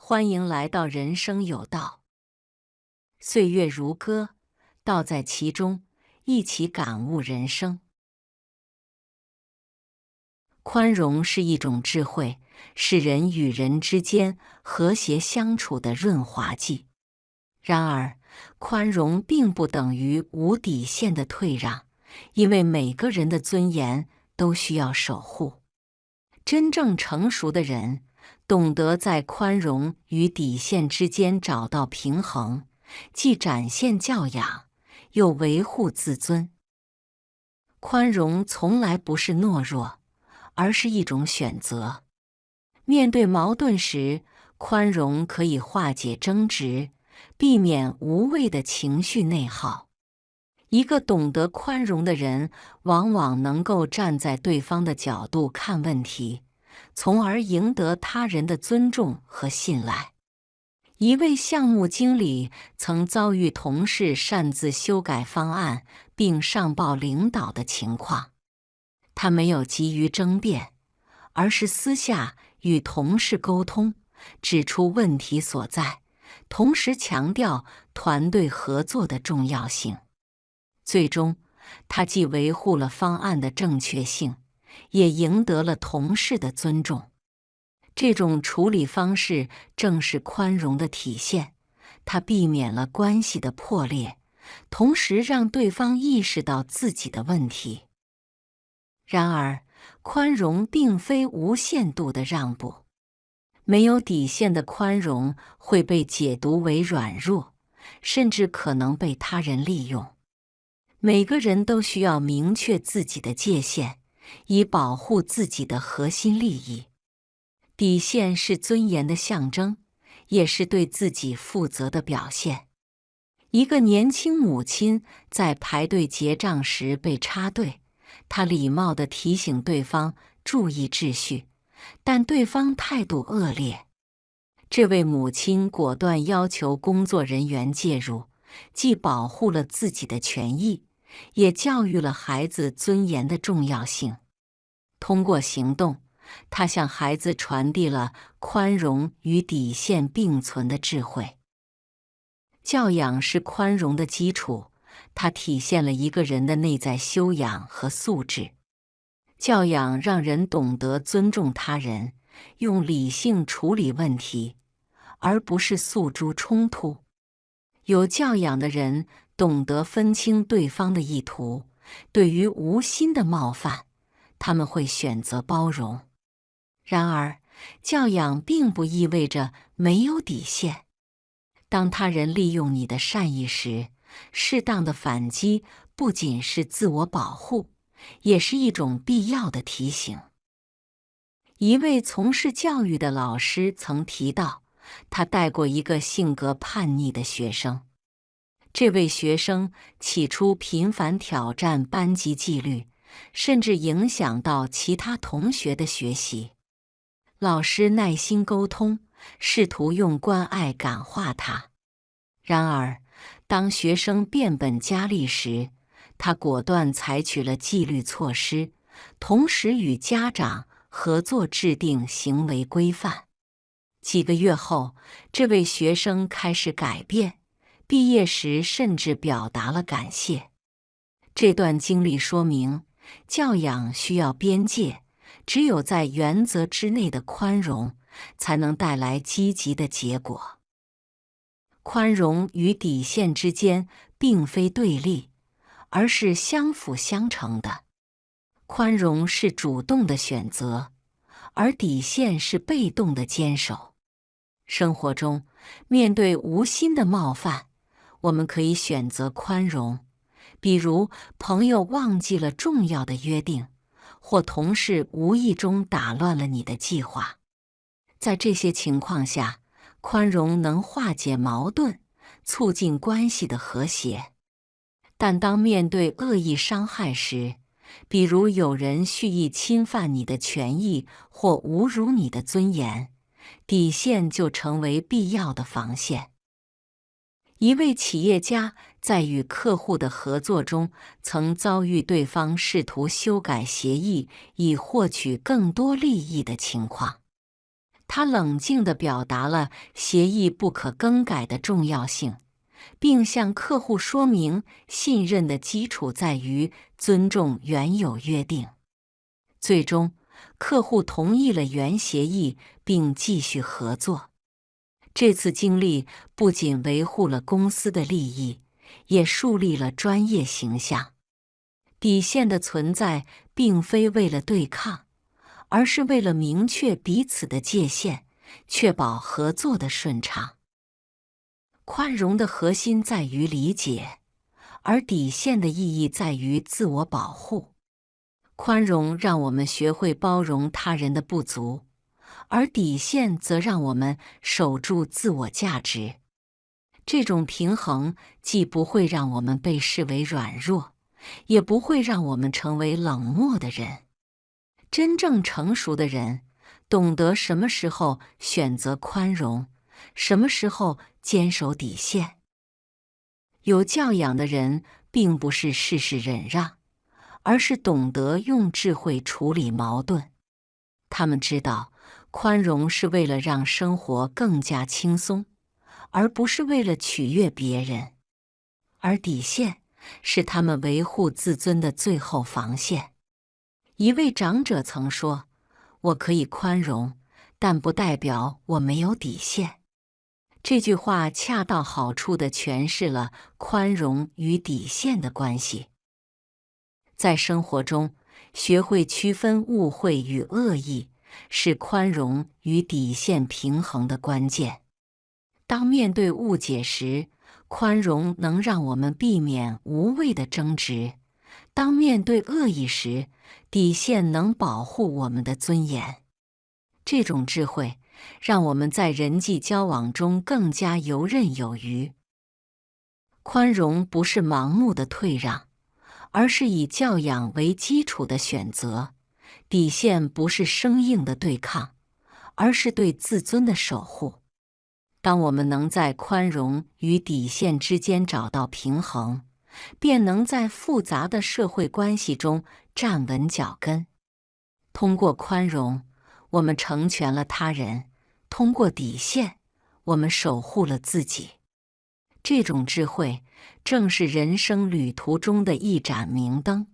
欢迎来到人生有道，岁月如歌，道在其中，一起感悟人生。宽容是一种智慧，是人与人之间和谐相处的润滑剂。然而，宽容并不等于无底线的退让，因为每个人的尊严都需要守护。真正成熟的人，懂得在宽容与底线之间找到平衡，既展现教养，又维护自尊。宽容从来不是懦弱，而是一种选择。面对矛盾时，宽容可以化解争执，避免无谓的情绪内耗。一个懂得宽容的人，往往能够站在对方的角度看问题，从而赢得他人的尊重和信赖。一位项目经理曾遭遇同事擅自修改方案，并上报领导的情况。他没有急于争辩，而是私下与同事沟通，指出问题所在，同时强调团队合作的重要性。最终，他既维护了方案的正确性，也赢得了同事的尊重。这种处理方式正是宽容的体现，它避免了关系的破裂，同时让对方意识到自己的问题。然而，宽容并非无限度的让步，没有底线的宽容会被解读为软弱，甚至可能被他人利用。每个人都需要明确自己的界限，以保护自己的核心利益。底线是尊严的象征，也是对自己负责的表现。一个年轻母亲在排队结账时被插队，她礼貌地提醒对方注意秩序，但对方态度恶劣。这位母亲果断要求工作人员介入，既保护了自己的权益，也教育了孩子尊严的重要性。通过行动，他向孩子传递了宽容与底线并存的智慧。教养是宽容的基础，它体现了一个人的内在修养和素质。教养让人懂得尊重他人，用理性处理问题，而不是诉诸冲突。有教养的人懂得分清对方的意图，对于无心的冒犯，他们会选择包容。然而，教养并不意味着没有底线。当他人利用你的善意时，适当的反击不仅是自我保护，也是一种必要的提醒。一位从事教育的老师曾提到，他带过一个性格叛逆的学生。这位学生起初频繁挑战班级纪律，甚至影响到其他同学的学习。老师耐心沟通，试图用关爱感化他。然而，当学生变本加厉时，他果断采取了纪律措施，同时与家长合作制定行为规范。几个月后，这位学生开始改变，毕业时甚至表达了感谢。这段经历说明，教养需要边界，只有在原则之内的宽容，才能带来积极的结果。宽容与底线之间并非对立，而是相辅相成的。宽容是主动的选择，而底线是被动的坚守。生活中，面对无心的冒犯，我们可以选择宽容，比如朋友忘记了重要的约定，或同事无意中打乱了你的计划。在这些情况下，宽容能化解矛盾，促进关系的和谐。但当面对恶意伤害时，比如有人蓄意侵犯你的权益或侮辱你的尊严，底线就成为必要的防线。一位企业家在与客户的合作中，曾遭遇对方试图修改协议以获取更多利益的情况。他冷静地表达了协议不可更改的重要性，并向客户说明信任的基础在于尊重原有约定。最终，客户同意了原协议，并继续合作。这次经历不仅维护了公司的利益，也树立了专业形象。底线的存在并非为了对抗，而是为了明确彼此的界限，确保合作的顺畅。宽容的核心在于理解，而底线的意义在于自我保护。宽容让我们学会包容他人的不足，而底线则让我们守住自我价值。这种平衡既不会让我们被视为软弱，也不会让我们成为冷漠的人。真正成熟的人懂得什么时候选择宽容，什么时候坚守底线。有教养的人并不是事事忍让，而是懂得用智慧处理矛盾。他们知道，宽容是为了让生活更加轻松，而不是为了取悦别人。而底线是他们维护自尊的最后防线。一位长者曾说：“我可以宽容，但不代表我没有底线。”这句话恰到好处地诠释了宽容与底线的关系。在生活中，学会区分误会与恶意，是宽容与底线平衡的关键。当面对误解时，宽容能让我们避免无谓的争执；当面对恶意时，底线能保护我们的尊严。这种智慧让我们在人际交往中更加游刃有余。宽容不是盲目的退让，而是以教养为基础的选择；底线不是生硬的对抗，而是对自尊的守护。当我们能在宽容与底线之间找到平衡，便能在复杂的社会关系中站稳脚跟。通过宽容，我们成全了他人；通过底线，我们守护了自己。这种智慧，正是人生旅途中的一盏明灯。